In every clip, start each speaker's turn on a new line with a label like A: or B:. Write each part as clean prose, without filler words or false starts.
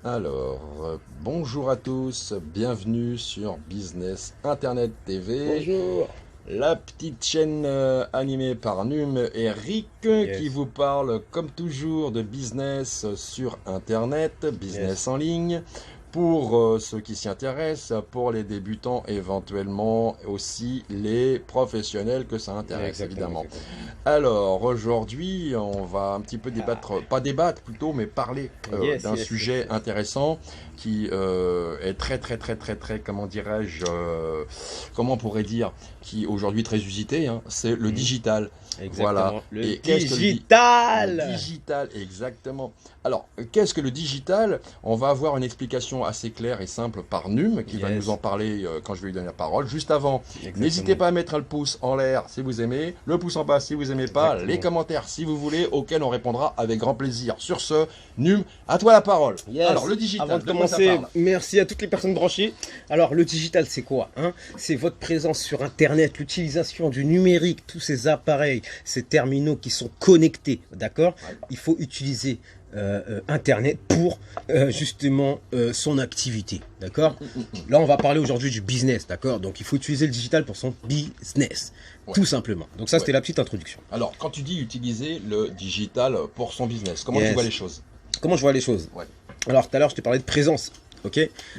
A: Alors, bonjour à tous, bienvenue sur Business Internet TV,
B: Bonjour.
A: la petite chaîne animée par Num et Rick qui vous parle comme toujours de business sur Internet, business en ligne, pour ceux qui s'y intéressent, pour les débutants éventuellement, aussi les professionnels que ça intéresse évidemment. Alors aujourd'hui on va un petit peu débattre, pas débattre plutôt, mais parler d'un sujet intéressant qui est très, comment dirais-je, comment on pourrait dire, qui est aujourd'hui très usité, hein, c'est le digital.
B: Exactement.
A: Voilà.
B: Le
A: Et
B: digital.
A: le digital, exactement. Alors, qu'est-ce que le digital? On va avoir une explication assez claire et simple par Num, qui va nous en parler quand je vais lui donner la parole. Juste avant, n'hésitez pas à mettre un pouce en l'air si vous aimez, le pouce en bas si vous aimez pas, les commentaires si vous voulez, auxquels on répondra avec grand plaisir. Sur ce, Num, à toi la parole.
B: Alors, le digital, avant de commencer, merci à toutes les personnes branchées. Alors, le digital, c'est quoi, hein? C'est votre présence sur Internet, l'utilisation du numérique, tous ces appareils, ces terminaux qui sont connectés, d'accord? Il faut utiliser Internet pour justement son activité, d'accord? Là, on va parler aujourd'hui du business, d'accord? Donc, il faut utiliser le digital pour son business, tout simplement. Donc, ça, c'était la petite introduction.
A: Alors, quand tu dis utiliser le digital pour son business, comment tu vois les choses?
B: Comment je vois les choses? Alors, tout à l'heure, je t'ai parlé de présence, ok?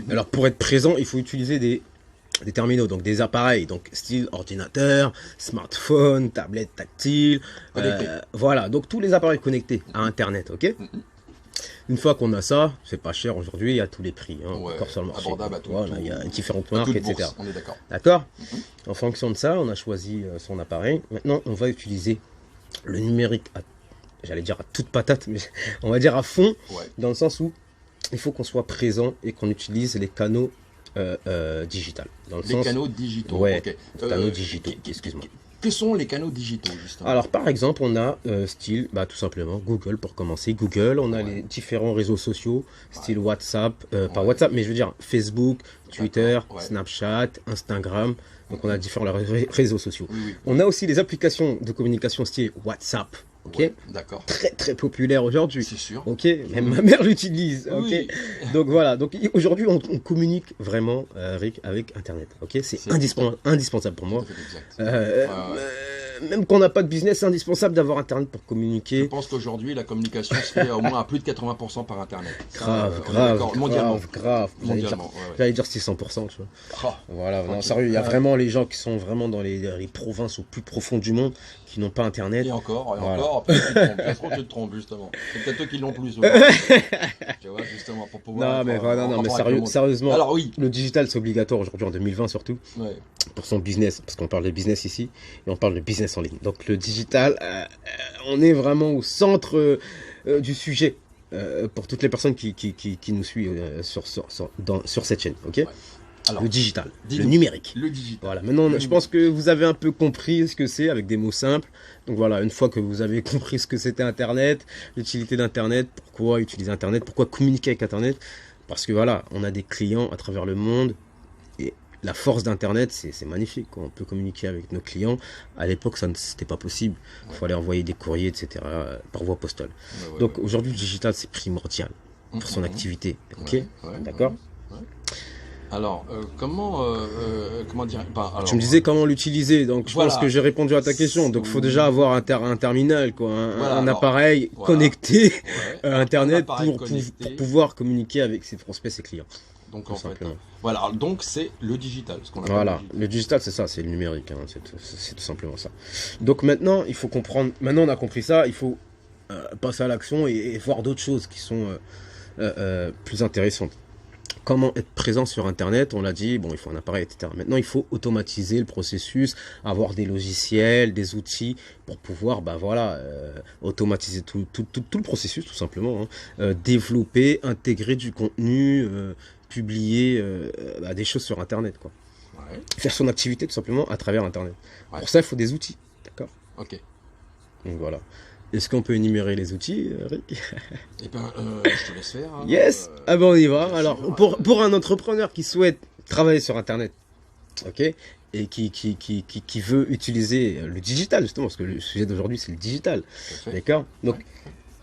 B: Alors, pour être présent, il faut utiliser des terminaux, donc des appareils, donc style ordinateur, smartphone, tablette tactile, voilà, donc tous les appareils connectés à Internet, ok? Une fois qu'on a ça, c'est pas cher aujourd'hui, il y a tous les prix, hein, encore sur le marché.
A: Abordable à tout.
B: Voilà, il y a différentes marques, etc.
A: On est d'accord.
B: D'accord. En fonction de ça, on a choisi son appareil. Maintenant, on va utiliser le numérique, j'allais dire à toute patate, mais on va dire à fond, dans le sens où il faut qu'on soit présent et qu'on utilise les canaux digital.
A: Canaux digitaux.
B: Canaux digitaux, excuse-moi.
A: Quels sont les canaux digitaux, justement?
B: Alors, par exemple, on a style, tout simplement, Google pour commencer. Google, on a les différents réseaux sociaux, style WhatsApp, pas WhatsApp, mais je veux dire Facebook, Twitter, Snapchat, Instagram. Donc, on a différents réseaux sociaux. On a aussi les applications de communication style WhatsApp. Ok,
A: d'accord.
B: Très populaire aujourd'hui.
A: C'est sûr.
B: Ok, même ma mère l'utilise. Ok, donc voilà. Donc aujourd'hui, on communique vraiment, Rick, avec Internet. Ok, c'est indispensable pour moi. Même quand on n'a pas de business, c'est indispensable d'avoir Internet pour communiquer.
A: Je pense qu'aujourd'hui, la communication se fait au moins à plus de 80% par Internet.
B: Mondialement. J'allais dire 600%. Tu vois. Voilà. Non, sérieux, il y a vraiment les gens qui sont vraiment dans les provinces au plus profond du monde qui n'ont pas Internet.
A: Et encore, peut-être tu te trompes justement. C'est peut-être eux qui l'ont plus. Tu vois, justement, pour pouvoir.
B: Non, mais sérieusement.
A: Alors oui.
B: Le digital, c'est obligatoire aujourd'hui, en 2020 surtout, pour son business, parce qu'on parle de business ici, et on parle de business en ligne. Donc le digital, on est vraiment au centre du sujet pour toutes les personnes qui nous suivent sur cette chaîne, ok? Alors, le digital, le numérique.
A: Le digital.
B: Voilà, maintenant, je pense que vous avez un peu compris ce que c'est avec des mots simples. Donc voilà, une fois que vous avez compris ce que c'était Internet, l'utilité d'Internet, pourquoi utiliser Internet, pourquoi communiquer avec Internet, parce que voilà, on a des clients à travers le monde et la force d'Internet, c'est magnifique, quoi. On peut communiquer avec nos clients. À l'époque, ça n'était pas possible. Il fallait envoyer des courriers, etc., par voie postale. Donc aujourd'hui, le digital, c'est primordial pour son activité. Ok, d'accord.
A: Alors, comment dire
B: Tu me disais comment l'utiliser, donc je pense que j'ai répondu à ta question. Donc, il faut déjà avoir un terminal, quoi, un appareil connecté à Internet pour pouvoir communiquer avec ses prospects, ses clients.
A: Donc, en fait, voilà, donc c'est le digital.
B: Voilà, le digital, c'est ça, c'est le numérique, hein, c'est tout simplement ça. Donc maintenant, il faut comprendre, maintenant on a compris ça, il faut passer à l'action et voir d'autres choses qui sont plus intéressantes. Comment être présent sur Internet, on l'a dit, bon, il faut un appareil, etc. Maintenant, il faut automatiser le processus, avoir des logiciels, des outils pour pouvoir, automatiser tout le processus, tout simplement. Hein. Développer, intégrer du contenu, publier des choses sur Internet, quoi. Faire son activité, tout simplement, à travers Internet. Pour ça, il faut des outils, d'accord?
A: Ok.
B: Donc, voilà. Est-ce qu'on peut énumérer les outils, Rick?
A: Eh bien, je te laisse faire. Hein.
B: Yes. On y va. Alors, pour un entrepreneur qui souhaite travailler sur Internet, ok, et qui veut utiliser le digital, justement, parce que le sujet d'aujourd'hui, c'est le digital, d'accord? Donc,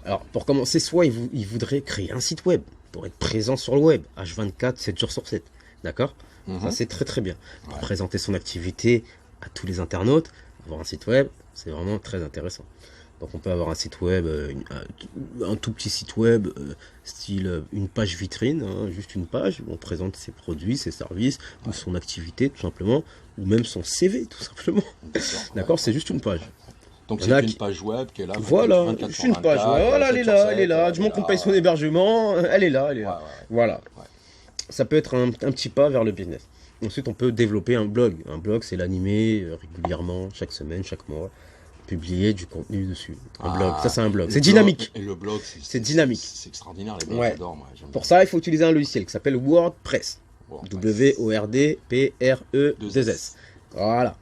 B: Alors, pour commencer, soit il voudrait créer un site web pour être présent sur le web, H24, 7 jours sur 7. D'accord? Ça, c'est très très bien. Pour présenter son activité à tous les internautes, avoir un site web, c'est vraiment très intéressant. Donc, on peut avoir un site web, un tout petit site web, style une page vitrine, hein, juste une page où on présente ses produits, ses services, ou son activité, tout simplement, ou même son CV, tout simplement. D'accord? C'est juste une page.
A: Donc c'est une page web qui est là.
B: Voilà, juste une page. Voilà, elle est là. Du moment qu'on paye son hébergement, elle est là. Voilà. Ça peut être un petit pas vers le business. Ensuite, on peut développer un blog. Un blog, c'est l'animer régulièrement, chaque semaine, chaque mois, publier du contenu dessus. Un blog, ça c'est un blog. C'est dynamique.
A: Et le blog,
B: c'est dynamique.
A: C'est extraordinaire, les blogs, j'adore. Moi,
B: pour ça, il faut utiliser un logiciel qui s'appelle WordPress. WordPress. Voilà.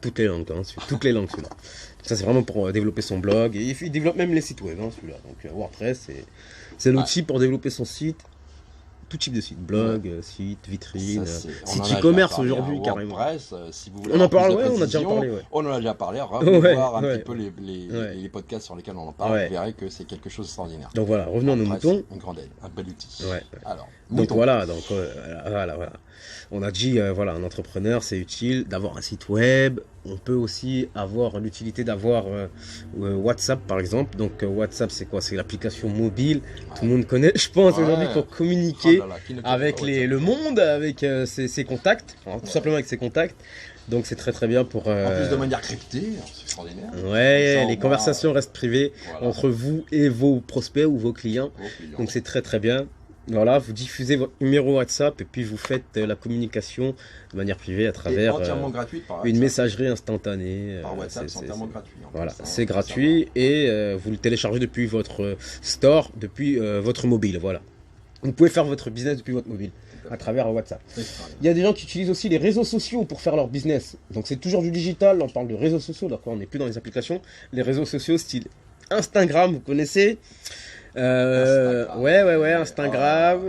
B: Toutes les langues, toutes les langues, celui-là. Ça, c'est vraiment pour développer son blog. Et il développe même les sites web, celui-là. Donc, WordPress, c'est l'outil pour développer son site. Tout type de site. Blog, site, vitrine, site e-commerce aujourd'hui, carrément.
A: Si vous voulez
B: on en parle, on a déjà parlé.
A: On en a déjà parlé. Voir un petit peu les podcasts sur lesquels on en parle. Vous verrez que c'est quelque chose d'extraordinaire.
B: Donc voilà, revenons à nos moutons.
A: Une grande aide, un bel outil.
B: Alors, donc voilà. On a dit, un entrepreneur, c'est utile d'avoir un site web. On peut aussi avoir l'utilité d'avoir WhatsApp, par exemple. Donc, WhatsApp, c'est quoi? C'est l'application mobile. Tout le monde connaît, je pense, aujourd'hui, pour communiquer avec le monde, avec ses contacts. Alors, tout simplement avec ses contacts. Donc, c'est très très bien pour...
A: En plus de manière cryptée, c'est extraordinaire.
B: Les conversations restent privées entre vous et vos prospects ou vos clients. Donc, c'est très très bien. Voilà, vous diffusez votre numéro WhatsApp et puis vous faites la communication de manière privée à travers une messagerie instantanée.
A: Par WhatsApp, c'est entièrement gratuit.
B: Voilà, c'est gratuit et vous le téléchargez depuis votre store, depuis votre mobile. Voilà. Vous pouvez faire votre business depuis votre mobile à travers WhatsApp. Il y a des gens qui utilisent aussi les réseaux sociaux pour faire leur business. Donc c'est toujours du digital, on parle de réseaux sociaux, d'accord, on n'est plus dans les applications. Les réseaux sociaux style Instagram, vous connaissez? Instagram.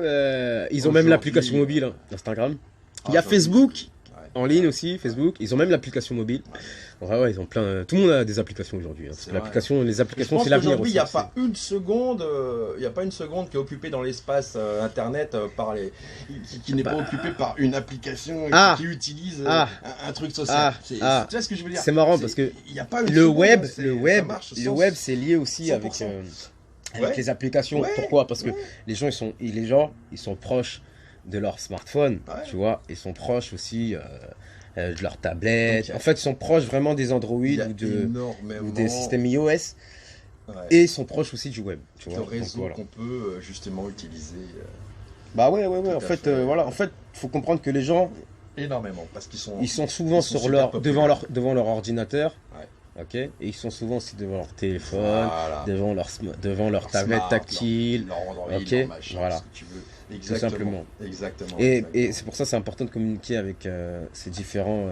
B: Ils ont même l'application mobile, Instagram. Il y a Facebook, en ligne aussi, Facebook. Ils ont même l'application mobile. Ils ont plein. Tout le monde a des applications aujourd'hui. Parce que les applications, c'est l'avenir.
A: Aujourd'hui, il n'y a pas une seconde, qui est occupée dans l'espace Internet qui n'est pas occupée par une application qui utilise un truc social. Tu vois ce que je veux dire?
B: C'est marrant parce que le web, c'est lié aussi avec les applications. Pourquoi? Parce que les gens ils sont proches de leur smartphone, tu vois, ils sont proches aussi de leur tablette. En fait, ils sont proches vraiment des Android ou des systèmes iOS. Et ils sont proches aussi du web, tu vois.
A: Le réseau qu'on peut justement utiliser.
B: En fait, faut comprendre que les gens
A: énormément parce qu'ils
B: sont souvent devant leur ordinateur. Ok, et ils sont souvent aussi devant leur téléphone, devant leur tablette tactile,
A: leur Android,
B: ok,
A: leur machin,
B: voilà,
A: ce que tu veux.
B: tout simplement.
A: Exactement.
B: Et c'est pour ça que c'est important de communiquer avec ces différents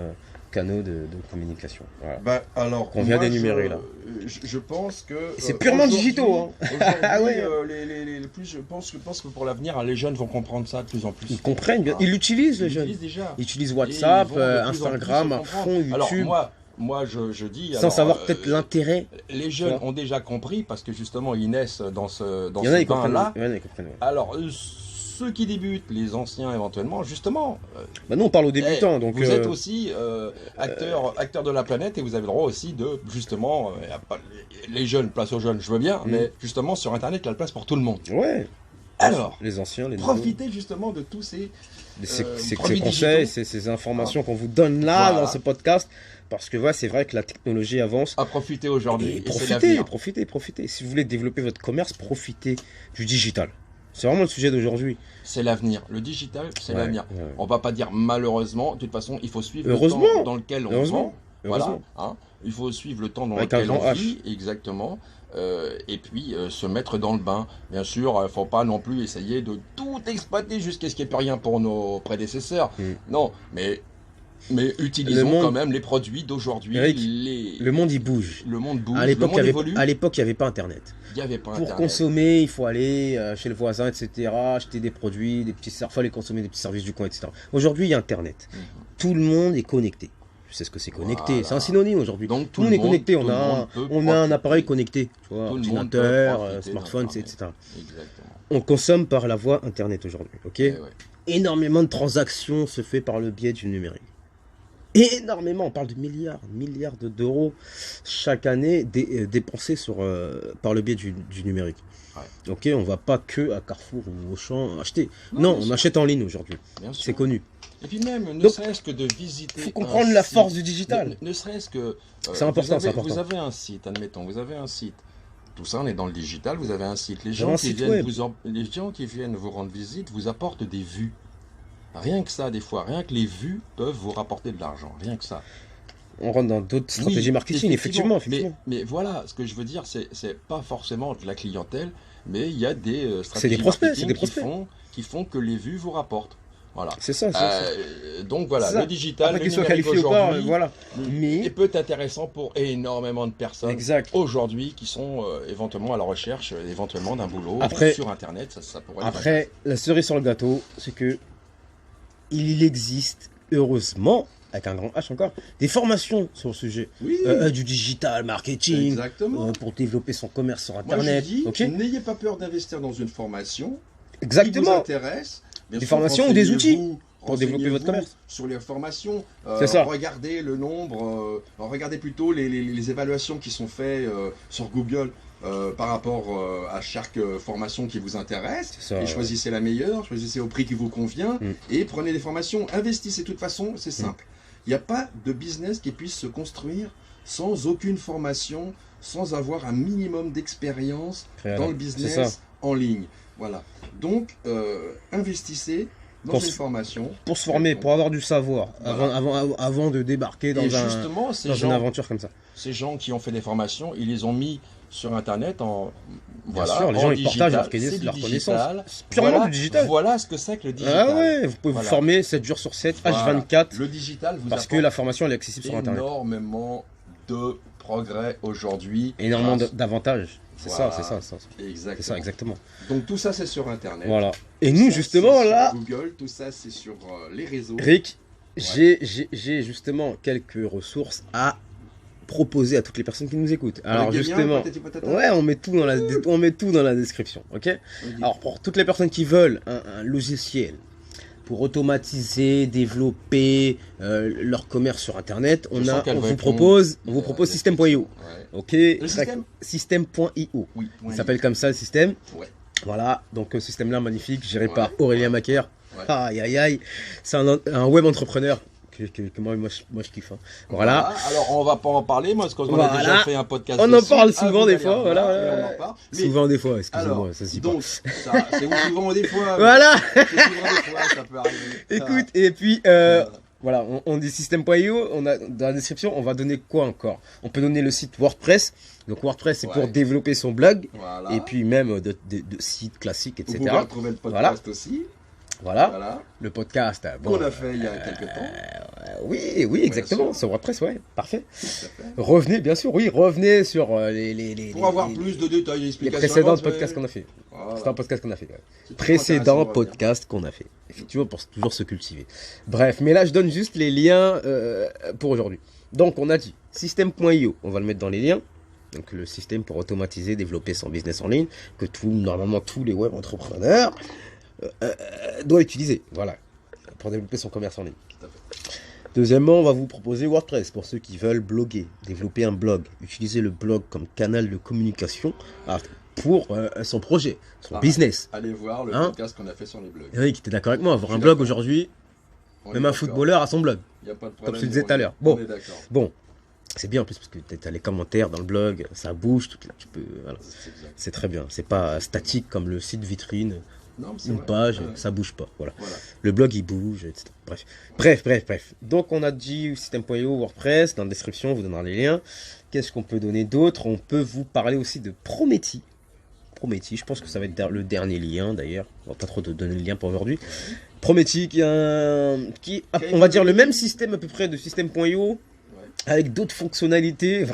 B: canaux de communication. Voilà.
A: Alors,
B: qu'on vient d'énumérer là.
A: Je pense que
B: c'est purement digitaux.
A: Je pense que pour l'avenir, les jeunes vont comprendre ça de plus en plus.
B: Ils comprennent bien. Ils l'utilisent, les jeunes. Ils utilisent WhatsApp, Instagram, à fond, YouTube.
A: Alors moi, je dis...
B: Sans savoir peut-être l'intérêt.
A: Les jeunes ont déjà compris, parce que justement, ils naissent dans ce bain-là. Alors, ceux qui débutent, les anciens éventuellement, justement...
B: nous, on parle aux débutants. Donc,
A: vous êtes aussi acteurs de la planète, et vous avez le droit aussi de, justement... les jeunes, place aux jeunes, je veux bien, mais justement, sur Internet, il y a la place pour tout le monde.
B: Ouais.
A: Alors,
B: les anciens, les
A: profitez justement de tous ces
B: conseils, ces informations qu'on vous donne là dans ce podcast, parce que c'est vrai que la technologie avance.
A: À profiter aujourd'hui.
B: Profitez. Si vous voulez développer votre commerce, profitez du digital. C'est vraiment le sujet d'aujourd'hui.
A: C'est l'avenir. Le digital, c'est l'avenir. On va pas dire malheureusement. De toute façon, il faut suivre
B: le
A: temps dans lequel on vend.
B: Voilà.
A: Il faut suivre le temps dans lequel on vit. Exactement. Et puis se mettre dans le bain. Bien sûr, il ne faut pas non plus essayer de tout exploiter jusqu'à ce qu'il n'y ait plus rien pour nos prédécesseurs. Non, mais utilisons quand même les produits d'aujourd'hui.
B: Le monde, il bouge.
A: Le monde bouge.
B: À l'époque, il n'y avait pas Internet. Pour consommer, il faut aller chez le voisin, etc., acheter des produits, il fallait consommer des petits services du coin, etc. Aujourd'hui, il y a Internet. Tout le monde est connecté. tu sais ce que c'est connecté. Voilà. C'est un synonyme aujourd'hui.
A: Donc
B: tout le monde est connecté. On a un appareil connecté, tu vois, ordinateur, smartphone, etc.
A: Exactement.
B: On consomme par la voie Internet aujourd'hui, ok.
A: Ouais.
B: Énormément de transactions se fait par le biais du numérique. Énormément, on parle de milliards d'euros chaque année dépensés par le biais du numérique. Ouais. Ok, on va pas que à Carrefour ou Auchan acheter. Non, on achète en ligne aujourd'hui. C'est connu.
A: Et puis même, ne serait-ce que de visiter.
B: Il faut comprendre la force du digital.
A: Ne serait-ce que.
B: C'est important, c'est important.
A: Vous avez un site, admettons, vous avez un site. Tout ça, on est dans le digital, vous avez un site. Les gens qui viennent vous rendre visite vous apportent des vues. Rien que ça, des fois, rien que les vues peuvent vous rapporter de l'argent, rien que ça.
B: On rentre dans d'autres stratégies marketing, effectivement.
A: Mais voilà, ce que je veux dire, c'est pas forcément de la clientèle, mais il y a des
B: stratégies marketing
A: qui font que les vues vous rapportent. Voilà.
B: C'est ça.
A: Donc voilà, le digital,
B: le numérique aujourd'hui,
A: peut être intéressant pour énormément de personnes aujourd'hui qui sont éventuellement à la recherche d'un boulot sur Internet. Ça pourrait
B: après, la cerise sur le gâteau, c'est que il existe, heureusement, avec un grand H encore, des formations sur le sujet du digital marketing, pour développer son commerce sur Internet.
A: Moi, je dis, n'ayez pas peur d'investir dans une formation
B: qui
A: vous intéresse.
B: Des formations ou des outils pour développer votre commerce.
A: Sur les formations, regardez le nombre, regardez plutôt les évaluations qui sont faites sur Google par rapport à chaque formation qui vous intéresse. Et choisissez la meilleure, choisissez au prix qui vous convient et prenez des formations. Investissez de toute façon, c'est simple. Il n'y a pas de business qui puisse se construire sans aucune formation, sans avoir un minimum d'expérience dans le business en ligne. Voilà. Donc, investissez dans une formation.
B: Pour se former, pour avoir du savoir, avant de débarquer dans une aventure comme ça.
A: Ces gens qui ont fait des formations, ils les ont mis sur Internet
B: Bien sûr, les gens ils partagent leur connaissance. C'est purement du digital.
A: Voilà ce que c'est que le digital.
B: Ah ouais, vous pouvez vous former 7 jours sur 7, H24.
A: Le digital vous
B: parce que la formation elle est accessible sur Internet.
A: Énormément de progrès aujourd'hui.
B: Énormément d'avantages. C'est ça.
A: Exactement.
B: C'est ça, exactement.
A: Donc tout ça c'est sur Internet.
B: Voilà. Et nous justement là.
A: Sur Google, tout ça c'est sur les réseaux.
B: Rick, j'ai justement quelques ressources à proposer à toutes les personnes qui nous écoutent. Alors justement, on met tout dans la description, ok. Alors pour toutes les personnes qui veulent un logiciel pour automatiser, développer leur commerce sur Internet, on vous propose System.io. Ok, System.io. Il s'appelle comme ça le système. Voilà, donc ce système-là magnifique, géré par Aurélien Macaire. Aïe aïe aïe, c'est un web entrepreneur. Que moi je kiffe. Hein. Voilà.
A: Alors on va pas en parler, moi, parce qu'on a déjà fait un podcast.
B: On en parle souvent des fois. Souvent des fois, excusez-moi, ça s'y passe.
A: Donc, c'est souvent des fois.
B: Voilà.
A: C'est souvent des fois, ça peut arriver.
B: Écoute, et puis voilà, on dit System.io, dans la description, on va donner quoi encore? On peut donner le site WordPress. Donc WordPress, c'est pour développer son blog, et puis même de sites classiques, etc.
A: Vous pouvez retrouver le podcast aussi.
B: Voilà, le podcast
A: qu'on a fait il y a quelques temps.
B: Oui, exactement, sur WordPress, parfait. Revenez sur
A: pour avoir plus de détails et explications.
B: Les précédents podcasts qu'on a fait. Voilà. C'est un podcast qu'on a fait. Précédent podcast qu'on a fait. Effectivement, pour toujours se cultiver. Bref, mais là, je donne juste les liens pour aujourd'hui. Donc, on a dit System.io, on va le mettre dans les liens. Donc, le système pour automatiser, développer son business en ligne, que normalement tous les web entrepreneurs doit utiliser, voilà, pour développer son commerce en ligne. Deuxièmement, on va vous proposer WordPress pour ceux qui veulent bloguer, développer un blog, utiliser le blog comme canal de communication pour son projet, son business.
A: Allez voir le podcast qu'on a fait sur les blogs.
B: Eric, tu es d'accord avec moi, avoir un blog aujourd'hui, même un footballeur a son blog.
A: Il n'y a pas de problème.
B: Comme je te disais tout à l'heure. Bon, c'est bien en plus parce que tu as les commentaires dans le blog, ça bouge, c'est très bien. C'est pas statique comme le site vitrine.
A: Non,
B: une page, ça bouge pas. Voilà. Le blog il bouge, etc. Bref. Donc on a dit System.io, WordPress. Dans la description, on vous donnera les liens. Qu'est-ce qu'on peut donner d'autre? On peut vous parler aussi de Prometi. Je pense que ça va être le dernier lien d'ailleurs. On va pas trop te donner le lien pour aujourd'hui. Prometi qui on va dire le même système à peu près de System.io. Avec d'autres fonctionnalités,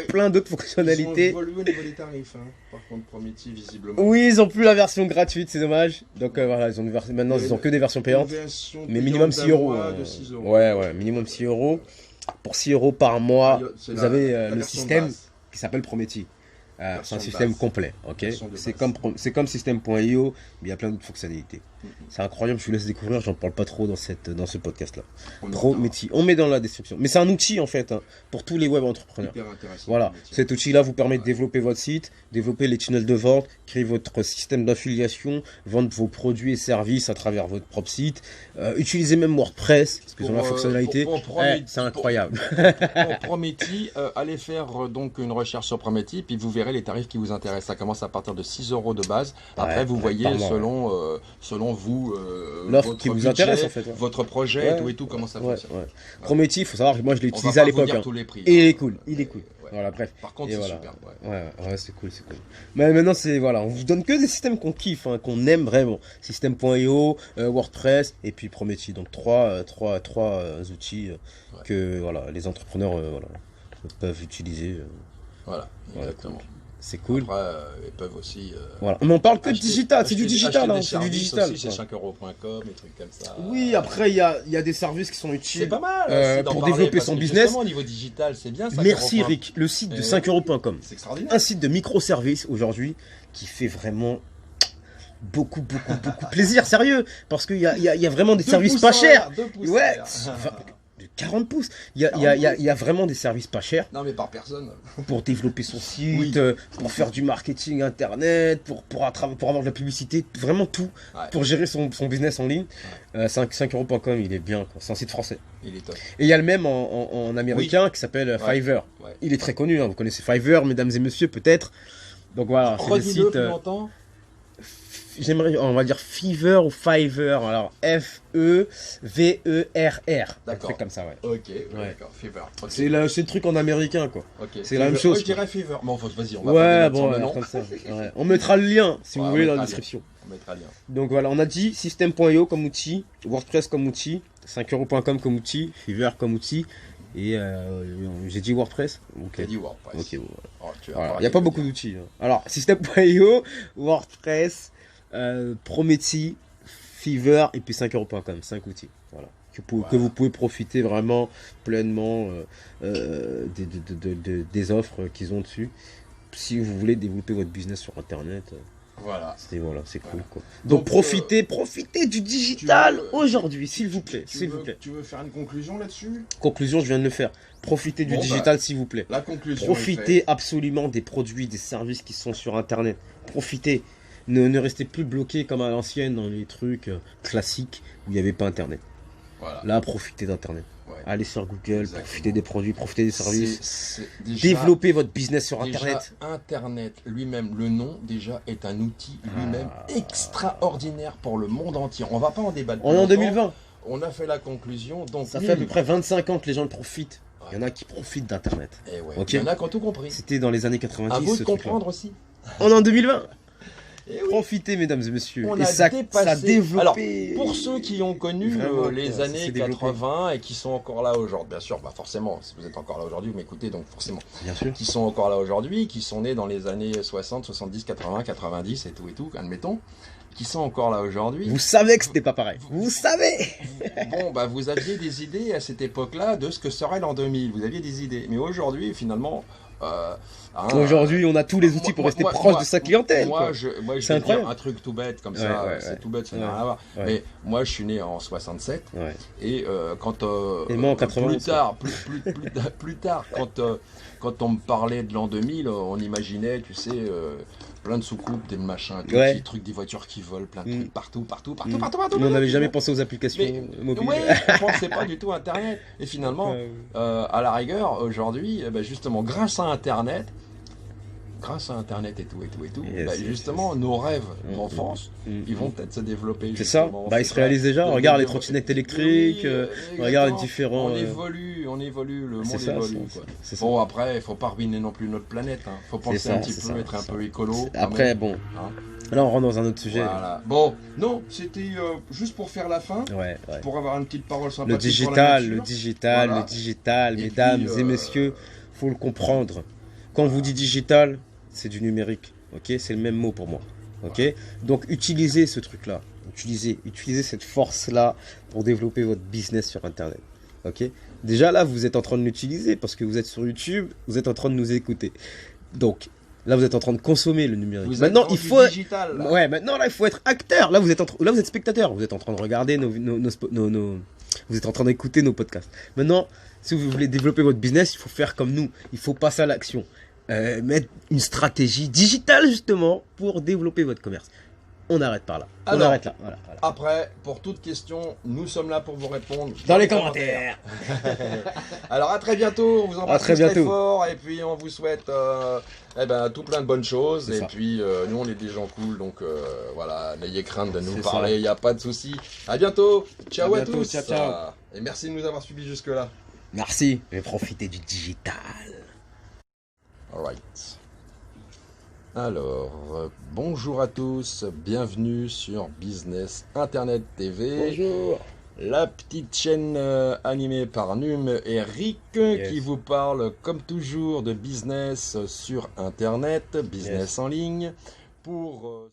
B: plein d'autres fonctionnalités.
A: Ils ont évolué au niveau des tarifs, par contre, Prometi, visiblement.
B: Oui, ils ont plus la version gratuite, c'est dommage. Donc voilà, maintenant ils ont que des versions payantes. Mais minimum 6 euros.
A: De 6 euros.
B: Ouais, minimum 6 euros. Pour 6 euros par mois,
A: C'est
B: vous avez
A: la
B: le
A: version
B: système
A: basse.
B: qui s'appelle Prometi. C'est un
A: de
B: système
A: base.
B: complet, ok.
A: Version de
B: C'est
A: base.
B: comme système.io, mais il y a plein d'autres fonctionnalités. C'est incroyable, je vous laisse découvrir, j'en parle pas trop dans ce podcast-là. Prometi, on met dans la description. Mais c'est un outil en fait, hein, pour tous les web entrepreneurs.
A: Hyper intéressant.
B: Voilà, cet outil-là vous permet de développer votre site, développer les tunnels de vente, créer votre système d'affiliation, vendre vos produits et services à travers votre propre site, utiliser même WordPress, parce qu'ils ont la fonctionnalité. C'est incroyable.
A: Pour Prometi, allez faire donc une recherche sur Prometi, puis vous verrez les tarifs qui vous intéressent. Ça commence à partir de 6 euros de base. Après, vous voyez selon vous
B: l'offre qui vous
A: budget,
B: intéresse en fait.
A: votre projet et tout, comment ça fonctionne.
B: Prometi, il faut savoir que moi je l'ai utilisé à l'époque.
A: Tous les prix,
B: et il est cool, il est cool. Voilà, bref.
A: Par contre, c'est super.
B: Ouais, c'est cool. Mais maintenant, on vous donne que des systèmes qu'on kiffe, hein, qu'on aime vraiment. Système.io, WordPress et puis Prometi. Donc trois outils que voilà, les entrepreneurs peuvent utiliser.
A: Voilà, exactement.
B: C'est cool.
A: Après, ils peuvent aussi.
B: Voilà. Mais on parle que de digital, c'est du digital. Hein, c'est du digital.
A: C'est 5euros.com, des trucs comme ça.
B: Oui, après, il y a des services qui sont utiles.
A: C'est pas mal.
B: Pour développer son business.
A: Au niveau digital, c'est bien.
B: Merci Rick. Le site de 5euros.com.
A: C'est extraordinaire.
B: Un site de microservices aujourd'hui qui fait vraiment beaucoup plaisir, sérieux. Parce qu'il y a vraiment des services pas chers. Ouais. 40 pouces. Il y a vraiment des services pas chers.
A: Non, mais par personne.
B: Pour développer son site, pour faire du marketing internet, pour avoir de la publicité, vraiment tout. Ouais. Pour gérer son business en ligne. 5euros.com, il est bien. C'est un site français.
A: Il est top.
B: Et il y a le même en américain qui s'appelle Fiverr. Ouais. Il est très connu. Hein. Vous connaissez Fiverr, mesdames et messieurs, peut-être. Donc voilà, c'est le site.
A: Plus longtemps.
B: J'aimerais, on va dire Fiverr ou Fiverr. Alors F-E-V-E-R-R.
A: D'accord.
B: C'est comme ça, ouais.
A: Ok, d'accord. Fiverr. Okay.
B: C'est le truc en américain, quoi.
A: Okay.
B: C'est la même chose.
A: Je dirais Fiverr. Bon, vas-y, on va
B: comme ça. Ouais. On mettra le lien, si vous voulez, dans la description.
A: On mettra le lien.
B: Donc voilà, on a dit Système.io comme outil, WordPress comme outil, 5euros.com comme outil, Fiverr comme outil. Et j'ai dit WordPress.
A: J'ai dit WordPress.
B: Ok, voilà. Il n'y a pas beaucoup d'outils. Hein. Alors, Système.io, WordPress, Prometi, Fiverr et puis 5euros.com. 5 outils. Voilà. Que vous pouvez profiter vraiment pleinement des offres qu'ils ont dessus. Si vous voulez développer votre business sur Internet.
A: Voilà.
B: C'est cool quoi. Donc profitez du digital aujourd'hui, s'il vous plaît.
A: Tu veux faire une conclusion là-dessus?
B: Conclusion, je viens de le faire. Profitez du digital, s'il vous plaît.
A: La conclusion.
B: Profitez absolument des produits, des services qui sont sur Internet. Profitez. Ne restez plus bloqué comme à l'ancienne dans les trucs classiques où il n'y avait pas Internet.
A: Voilà.
B: Là, profitez d'Internet. Ouais. Allez sur Google, profitez des produits, profitez des services. Développez votre business sur Internet.
A: Internet lui-même, le nom déjà est un outil lui-même extraordinaire pour le monde entier. On va pas en débattre.
B: On est en 2020.
A: On a fait la conclusion. Donc
B: ça fait à peu près 25 ans que les gens le profitent. Ouais. Il y en a qui profitent d'Internet.
A: Okay. Il y en a qui ont tout compris.
B: C'était dans les années 90.
A: À vous de comprendre aussi.
B: On est en 2020. Profitez, mesdames et messieurs.
A: On
B: et ça a développé.
A: Alors, pour ceux qui ont connu les années 80 et qui sont encore là aujourd'hui, bien sûr, forcément, si vous êtes encore là aujourd'hui, vous m'écoutez, donc forcément.
B: Bien sûr.
A: Qui sont encore là aujourd'hui, qui sont nés dans les années 60, 70, 80, 90 et tout, admettons. Qui sont encore là aujourd'hui.
B: Vous savez que c'était pas pareil. Vous savez.
A: Bon, vous aviez des idées à cette époque-là de ce que serait l'an 2000. Vous aviez des idées. Mais aujourd'hui, finalement.
B: Aujourd'hui, on a tous les outils pour rester proche de sa clientèle.
A: Moi, je vais dire un truc tout bête comme ça. C'est tout bête, ça n'a rien à voir. Mais moi, je suis né en 67. Et quand
B: et moi en 80.
A: Plus tard, quand on me parlait de l'an 2000, on imaginait, tu sais, plein de soucoupes, des machins, des petits trucs, des voitures qui volent, plein de trucs partout.
B: Mais on n'avait jamais pensé aux applications mobiles.
A: Oui, on ne pensait pas du tout à Internet. Et finalement, à la rigueur, aujourd'hui, justement, grâce à Internet et tout, justement, nos rêves d'enfance, ils vont peut-être se développer.
B: C'est ça, ils se réalisent déjà. Regarde les trottinettes électriques, regarde les différents...
A: On évolue, le monde évolue. Bon, après, il ne faut pas ruiner non plus notre planète. Il faut penser un petit peu, être un peu écolo.
B: Après, bon, là on rentre dans un autre sujet.
A: Voilà. Bon, non, c'était juste pour faire la fin, pour avoir une petite parole sympathique.
B: Le digital, mesdames et messieurs, faut le comprendre. Quand on vous dit digital, c'est du numérique, ok? C'est le même mot pour moi, ok? Donc utilisez ce truc-là, utilisez cette force-là pour développer votre business sur Internet. Ok. Déjà là, vous êtes en train de l'utiliser parce que vous êtes sur YouTube, vous êtes en train de nous écouter. Donc là, vous êtes en train de consommer le numérique.
A: Vous
B: Maintenant,
A: êtes dans
B: il
A: du
B: faut.
A: digital, là.
B: Ouais, maintenant là, il faut être acteur. Là, là, vous êtes spectateur. Vous êtes en train de regarder vous êtes en train d'écouter nos podcasts. Maintenant, si vous voulez développer votre business, il faut faire comme nous. Il faut passer à l'action. Mettre une stratégie digitale justement pour développer votre commerce. On arrête par là. On
A: Alors,
B: arrête là. Voilà.
A: Après, pour toute question, nous sommes là pour vous répondre
B: Dans les commentaires.
A: Alors à très bientôt, on vous embrasse
B: très
A: tous très
B: bientôt.
A: fort et puis on vous souhaite tout plein de bonnes choses.
B: C'est
A: Et
B: ça.
A: puis nous on est des gens cool, donc voilà, n'ayez crainte de nous
B: C'est
A: parler,
B: ça.
A: il n'y a pas de souci. À bientôt, ciao
B: À
A: à,
B: bientôt,
A: tous.
B: ciao.
A: Et merci de nous avoir suivis jusque là.
B: Merci. Je vais profiter du digital.
A: Alright. Alors, bonjour à tous, bienvenue sur Business Internet TV.
B: Bonjour.
A: La petite chaîne animée par Num et Rick qui vous parle comme toujours de business sur Internet, business en ligne, pour...